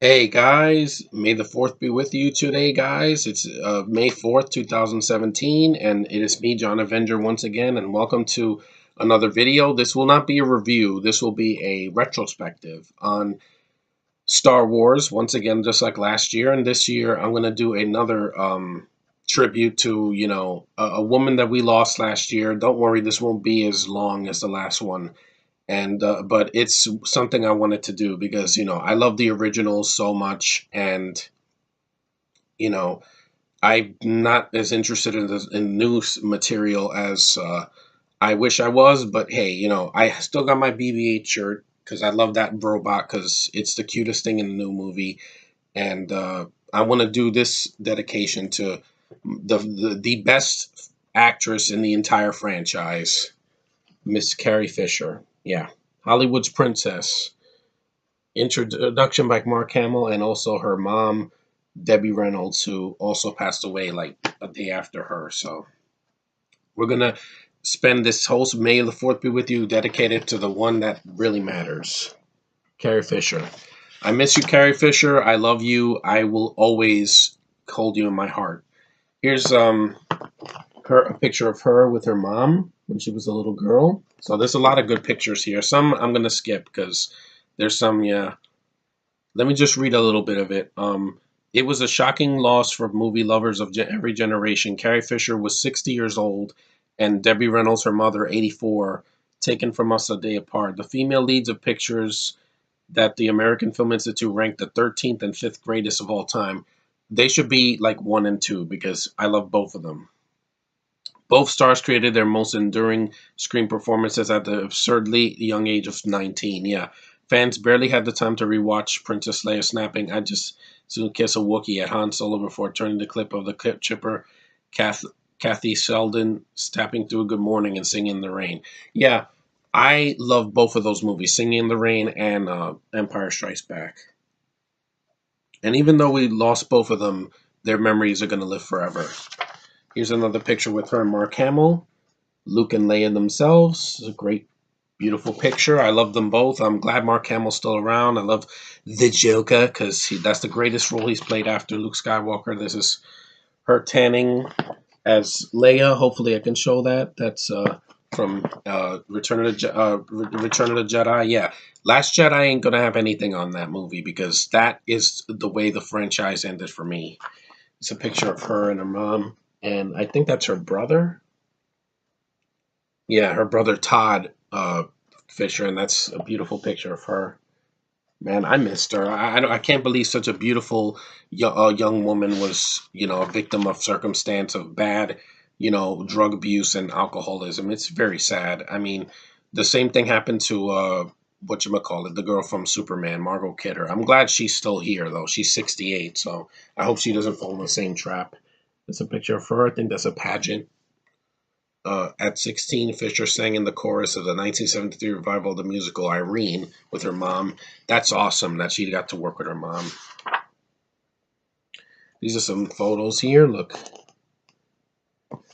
Hey guys, May the 4th be with you today, guys. It's May 4th, 2017, and it is me, John Avenger, once again, and welcome to another video. This will not be a review, this will be a retrospective on Star Wars, once again, just like last year. And this year, I'm going to do another tribute to, a woman that we lost last year. Don't worry, this won't be as long as the last one, and but it's something I wanted to do because I love the originals so much, and you know I'm not as interested in new material as I wish I was. But hey, I still got my BB-8 shirt because I love that robot because it's the cutest thing in the new movie, and I want to do this dedication to the best actress in the entire franchise, Miss Carrie Fisher. Yeah. Hollywood's Princess. Introduction by Mark Hamill, and also her mom, Debbie Reynolds, who also passed away like a day after her. So we're going to spend this whole May the 4th be with you dedicated to the one that really matters, Carrie Fisher. I miss you, Carrie Fisher. I love you. I will always hold you in my heart. Here's a picture of her with her mom when she was a little girl. So there's a lot of good pictures here. Some I'm gonna skip because there's some. Yeah, let me just read a little bit of it. It was a shocking loss for movie lovers of every generation. Carrie Fisher was 60 years old, and Debbie Reynolds, her mother, 84, taken from us a day apart. The female leads of pictures that the American Film Institute ranked the 13th and 5th greatest of all time. They should be like 1 and 2 because I love both of them. Both stars created their most enduring screen performances at the absurdly young age of 19. Yeah, fans barely had the time to rewatch Princess Leia snapping, "I just soon kiss a Wookiee" at Han Solo before turning the clip of the clip chipper Kath, Kathy Sheldon tapping through "Good Morning" and "Singing in the Rain." Yeah, I love both of those movies, "Singing in the Rain" and Empire Strikes Back. And even though we lost both of them, their memories are going to live forever. Here's another picture with her and Mark Hamill. Luke and Leia themselves. It's a great, beautiful picture. I love them both. I'm glad Mark Hamill's still around. I love the Joker because that's the greatest role he's played after Luke Skywalker. This is her tanning as Leia. Hopefully I can show that. That's from Return of the Jedi. Yeah, Last Jedi ain't gonna have anything on that movie because that is the way the franchise ended for me. It's a picture of her and her mom, and I think that's her brother. Yeah, her brother Todd Fisher, and that's a beautiful picture of her. Man, I missed her. I can't believe such a beautiful young woman was, a victim of circumstance of bad, drug abuse and alcoholism. It's very sad. I mean, the same thing happened to whatchamacallit, the girl from Superman, Margot Kidder. I'm glad she's still here though. She's 68, so I hope she doesn't fall in the same trap. It's a picture of her. I think that's a pageant. At 16, Fisher sang in the chorus of the 1973 revival of the musical Irene with her mom. That's awesome that she got to work with her mom. These are some photos here. Look.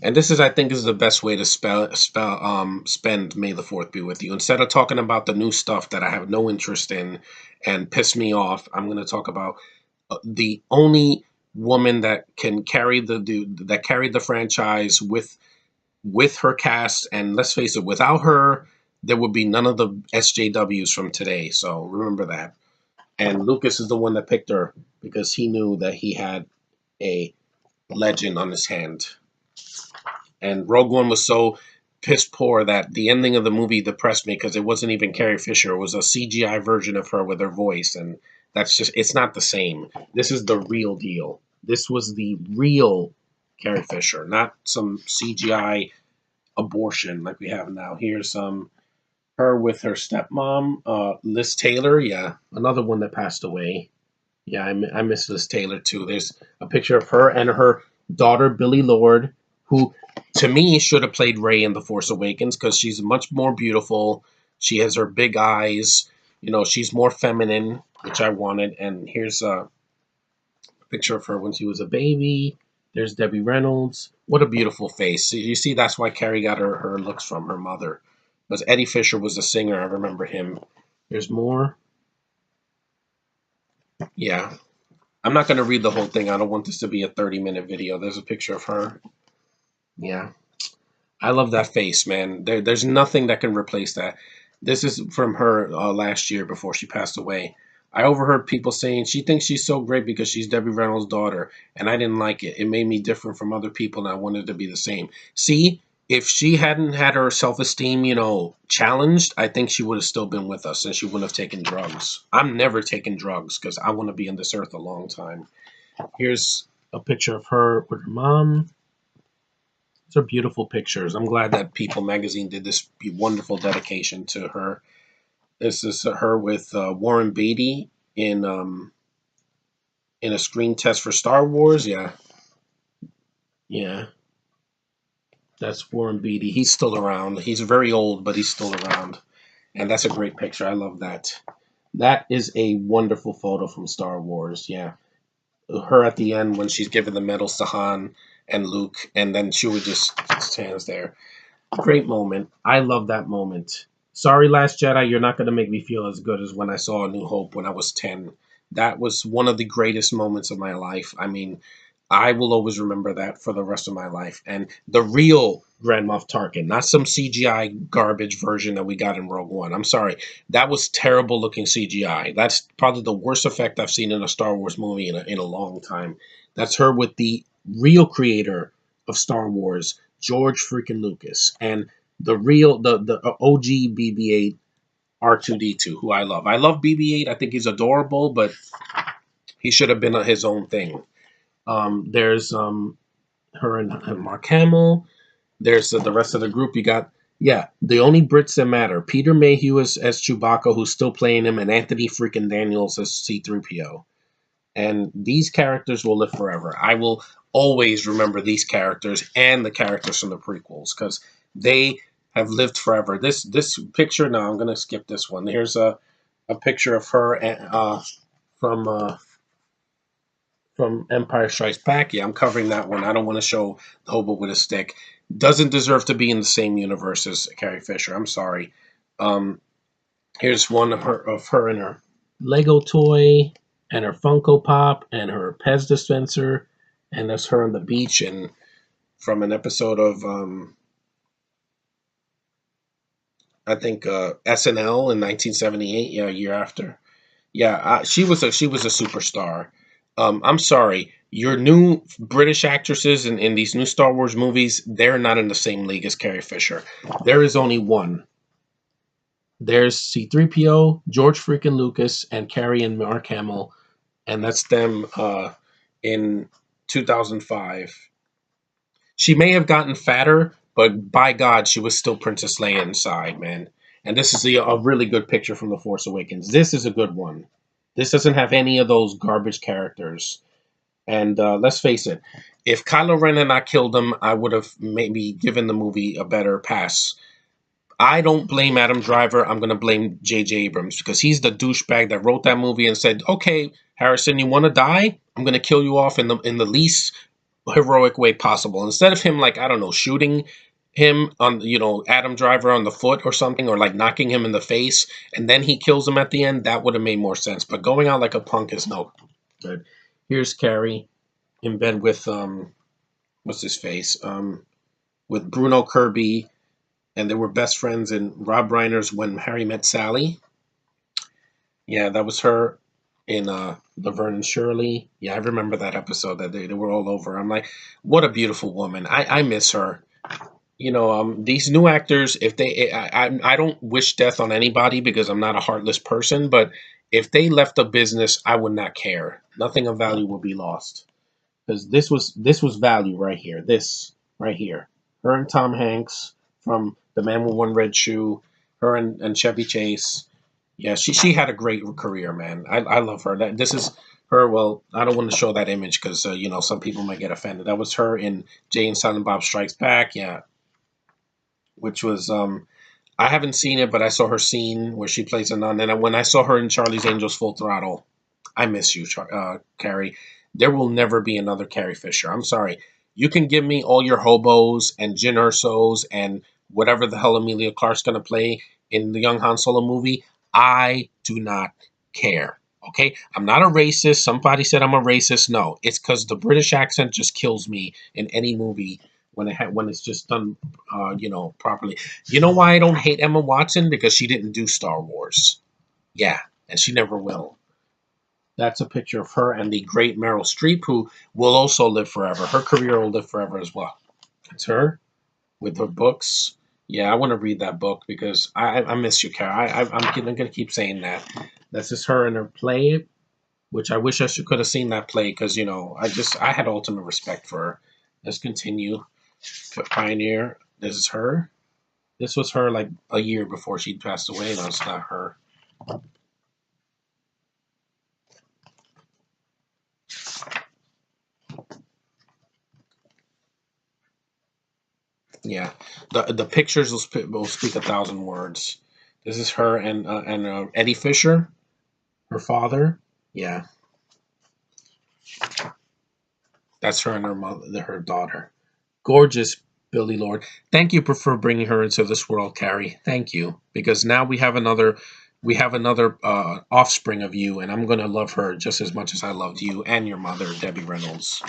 And this is, I think, is the best way to spend May the 4th be with you. Instead of talking about the new stuff that I have no interest in and piss me off, I'm going to talk about the only woman that can carry that carried the franchise with her cast. And let's face it, without her, there would be none of the SJWs from today. So remember that. And Lucas is the one that picked her because he knew that he had a legend on his hand. And Rogue One was so piss poor that the ending of the movie depressed me because it wasn't even Carrie Fisher. It was a CGI version of her with her voice. And it's not the same. This is the real deal. This was the real Carrie Fisher, not some CGI abortion like we have now. Here's her with her stepmom, Liz Taylor. Yeah, another one that passed away. Yeah, I miss Liz Taylor too. There's a picture of her and her daughter, Billie Lourd, who to me should have played Rey in The Force Awakens because she's much more beautiful. She has her big eyes. She's more feminine, which I wanted. And here's a picture of her when she was a baby. There's Debbie Reynolds. What a beautiful face. You see, that's why Carrie got her looks from her mother. Because Eddie Fisher was a singer. I remember him. There's more. Yeah. I'm not going to read the whole thing. I don't want this to be a 30-minute video. There's a picture of her. Yeah. I love that face, man. There's nothing that can replace that. This is from her last year before she passed away. I overheard people saying she thinks she's so great because she's Debbie Reynolds' daughter, and I didn't like it. It made me different from other people, and I wanted to be the same. See, if she hadn't had her self-esteem, challenged, I think she would have still been with us, and she wouldn't have taken drugs. I'm never taking drugs because I want to be on this earth a long time. Here's a picture of her with her mom. These are beautiful pictures. I'm glad that People magazine did this wonderful dedication to her. This is her with Warren Beatty in a screen test for Star Wars. Yeah, yeah, that's Warren Beatty. He's still around. He's very old, but he's still around, and that's a great picture. I love that. That is a wonderful photo from Star Wars. Yeah, her at the end when she's giving the medals to Han and Luke, and then she would just stands there. Great moment. I love that moment. Sorry, Last Jedi, you're not going to make me feel as good as when I saw A New Hope when I was 10. That was one of the greatest moments of my life. I mean, I will always remember that for the rest of my life. And the real Grand Moff Tarkin, not some CGI garbage version that we got in Rogue One. I'm sorry. That was terrible looking CGI. That's probably the worst effect I've seen in a Star Wars movie in a long time. That's her with the real creator of Star Wars, George freaking Lucas, and the OG BB-8 R2D2, who I love. I love BB-8. I think he's adorable, but he should have been his own thing. There's her and Mark Hamill. There's the rest of the group. You got, yeah, the only Brits that matter. Peter Mayhew as Chewbacca, who's still playing him, and Anthony freaking Daniels as C-3PO. And these characters will live forever. I will always remember these characters and the characters from the prequels because they have lived forever. This picture, now I'm going to skip this one. Here's a picture of her from Empire Strikes Back. Yeah, I'm covering that one. I don't want to show the hobo with a stick. Doesn't deserve to be in the same universe as Carrie Fisher. I'm sorry. Um, Here's one of her and her Lego toy and her Funko Pop and her Pez dispenser, and that's her on the beach and from an episode of I think SNL in 1978. Yeah, a year after. Yeah, she was a superstar. I'm sorry, your new British actresses in these new Star Wars movies, they're not in the same league as Carrie Fisher. There is only one. There's C-3PO, George freaking Lucas, and Carrie and Mark Hamill, and that's them in 2005. She may have gotten fatter, but by God, she was still Princess Leia inside, man. And this is a really good picture from The Force Awakens. This is a good one. This doesn't have any of those garbage characters. And let's face it, if Kylo Ren had not killed him, I would have maybe given the movie a better pass. I don't blame Adam Driver. I'm going to blame J.J. Abrams because he's the douchebag that wrote that movie and said, "Okay, Harrison, you want to die? I'm going to kill you off in the least heroic way possible." Instead of him, like, I don't know, shooting him on, Adam Driver on the foot or something, or like knocking him in the face, and then he kills him at the end, that would have made more sense. But going out like a punk is no good. Here's Carrie in bed with what's his face? With Bruno Kirby, and they were best friends in Rob Reiner's When Harry Met Sally. Yeah, that was her in Laverne and Shirley. Yeah, I remember that episode that they were all over. I'm like, what a beautiful woman. I miss her. These new actors, if I don't wish death on anybody because I'm not a heartless person, but if they left the business, I would not care. Nothing of value will be lost because this was value right here. This right here, her and Tom Hanks from The Man with One Red Shoe, her and Chevy Chase. Yeah, she had a great career, man. I love her. This is her. Well, I don't want to show that image because some people might get offended. That was her in Jay and Silent Bob Strikes Back. Yeah, which was I haven't seen it, but I saw her scene where she plays a nun. And when I saw her in Charlie's Angels Full Throttle, I miss you, Carrie. There will never be another Carrie Fisher. I'm sorry. You can give me all your hobos and Jyn Ersos and whatever the hell Emilia Clarke's going to play in the Young Han Solo movie. I do not care. Okay, I'm not a racist. Somebody said I'm a racist. No, it's because the British accent just kills me in any movie when it's just done, properly. You know why I don't hate Emma Watson? Because she didn't do Star Wars. Yeah, and she never will. That's a picture of her and the great Meryl Streep, who will also live forever. Her career will live forever as well. It's her with her books. Yeah, I want to read that book because I miss you, Kara. I'm gonna keep saying that. That's just her in her play, which I wish could have seen that play because I had ultimate respect for her. Let's continue. Pioneer. This is her. This was her like a year before she passed away. No, it's not her. Yeah, the pictures will speak a thousand words. This is her and Eddie Fisher, her father. Yeah, that's her and her mother, her daughter. Gorgeous Billy Lord. Thank you for bringing her into this world, Carrie. Thank you, because now we have another offspring of you, and I'm gonna love her just as much as I loved you and your mother, Debbie Reynolds.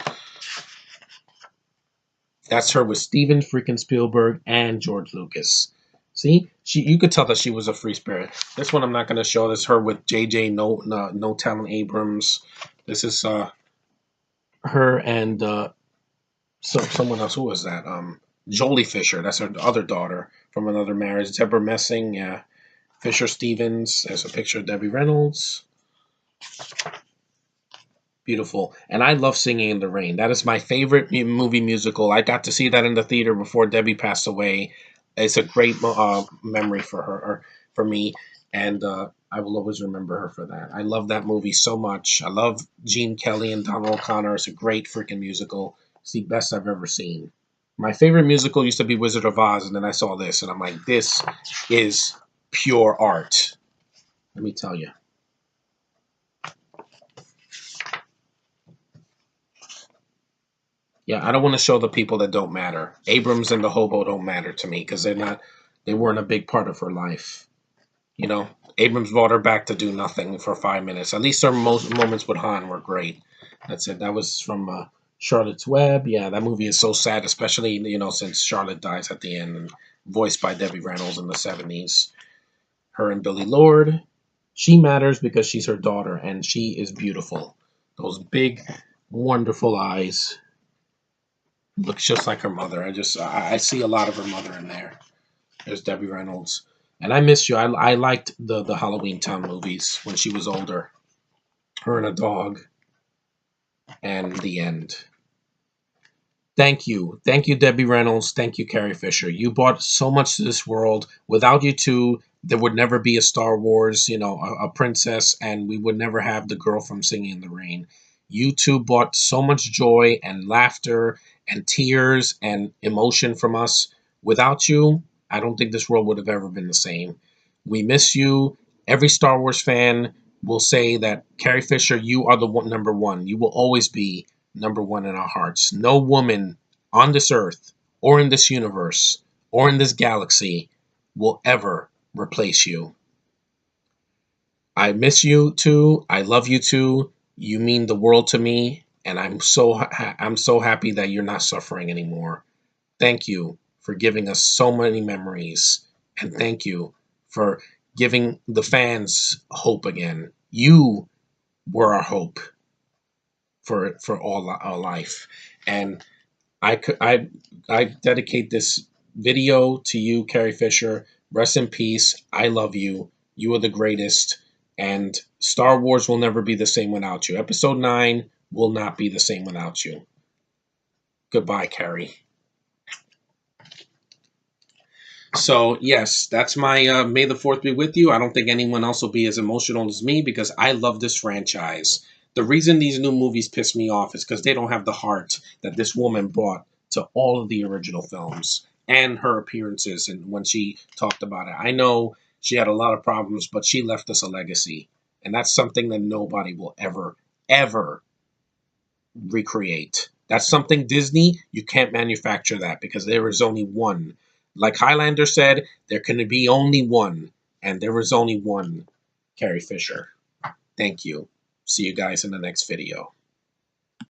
That's her with Steven freaking Spielberg and George Lucas. See, you could tell that she was a free spirit. This one I'm not going to show. This her with JJ No Talent Abrams. This is her and someone else. Who was that? Jolie Fisher. That's her other daughter from another marriage. Deborah Messing. Yeah, Fisher Stevens. There's a picture of Debbie Reynolds. Beautiful. And I love Singing in the Rain. That is my favorite movie musical. I got to see that in the theater before Debbie passed away. It's a great memory for her, or for me, and I will always remember her for that. I love that movie so much. I love Gene Kelly and Donald O'Connor. It's a great freaking musical. It's the best I've ever seen. My favorite musical used to be Wizard of Oz, and then I saw this, and I'm like, this is pure art. Let me tell you. Yeah, I don't want to show the people that don't matter. Abrams and the hobo don't matter to me because they weren't a big part of her life. You know, Abrams brought her back to do nothing for 5 minutes. At least her most moments with Han were great. That's it. That was from Charlotte's Web. Yeah, that movie is so sad, especially since Charlotte dies at the end, and voiced by Debbie Reynolds in the '70s. Her and Billy Lord. She matters because she's her daughter, and she is beautiful. Those big, wonderful eyes. Looks just like her mother. I see a lot of her mother in there. There's Debbie Reynolds. And I miss you. I liked the Halloween Town movies when she was older. Her and a dog. And the end. Thank you. Thank you, Debbie Reynolds. Thank you, Carrie Fisher. You brought so much to this world. Without you two, there would never be a Star Wars, a princess, and we would never have the girl from Singing in the Rain. You two brought so much joy and laughter and tears and emotion from us. Without you, I don't think this world would have ever been the same. We miss you. Every Star Wars fan will say that Carrie Fisher, you are the number one. You will always be number one in our hearts. No woman on this earth or in this universe or in this galaxy will ever replace you. I miss you too. I love you too. You mean the world to me, and I'm so happy that you're not suffering anymore. Thank you for giving us so many memories, and thank you for giving the fans hope again. You were our hope for all our life, and I dedicate this video to you, Carrie Fisher. Rest in peace. I love you. You are the greatest. And Star Wars will never be the same without you. Episode 9 will not be the same without you. Goodbye, Carrie. So, yes, that's my May the 4th be with you. I don't think anyone else will be as emotional as me because I love this franchise. The reason these new movies piss me off is because they don't have the heart that this woman brought to all of the original films and her appearances and when she talked about it. I know she had a lot of problems, but she left us a legacy. And that's something that nobody will ever, ever recreate. That's something Disney, you can't manufacture that because there is only one. Like Highlander said, there can be only one, and there is only one Carrie Fisher. Thank you. See you guys in the next video.